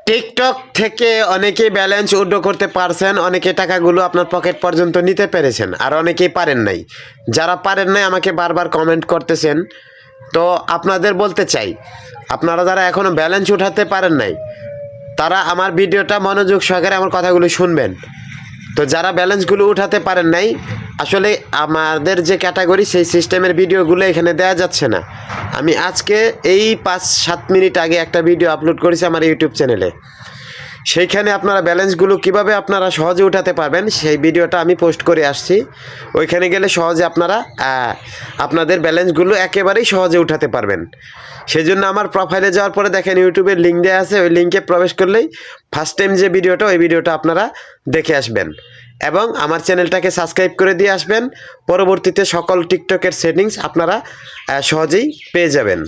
TikTok থেকে অনেকেই balance withdraw করতে পারছেন, অনেকে টাকাগুলো আপনার পকেট পর্যন্ত নিতে পেরেছেন, আর অনেকেই পারেন নাই। যারা পারেন নাই আমাকে বারবার কমেন্ট করতেছেন, তো আপনাদের বলতে চাই, আপনারা যারা এখনও ব্যালেন্স উঠাতে পারেন নাই তারা আমার ভিডিওটা মনোযোগ সহকারে আমার কথাগুলো শুনবেন। তো যারা ব্যালেন্সগুলো উঠাতে পারেন নাই, আসলে আমাদের যে ক্যাটাগরি সেই সিস্টেমের ভিডিওগুলো এখানে দেওয়া যাচ্ছে না। আমি আজকে এই 5-7 মিনিট আগে একটা ভিডিও আপলোড করেছি আমার ইউটিউব চ্যানেলে। সেইখানে আপনারা ব্যালেন্সগুলো কিভাবে আপনারা সহজে উঠাতে পারবেন সেই ভিডিওটা আমি পোস্ট করে আসছি। ওইখানে গেলে সহজে আপনারা আপনাদের ব্যালেন্সগুলো একেবারেই সহজে উঠাতে পারবেন। সেই জন্য আমার প্রোফাইলে যাওয়ার পরে দেখেন ইউটিউবের লিঙ্ক দেওয়া আছে, ওই লিঙ্কে প্রবেশ করলেই ফার্স্ট টাইম যে ভিডিওটা ওই ভিডিওটা আপনারা দেখে আসবেন এবং আমার চ্যানেলটাকে সাবস্ক্রাইব করে দিয়ে আসবেন। পরবর্তীতে সকল টিকটকের সেটিংস আপনারা সহজেই পেয়ে যাবেন।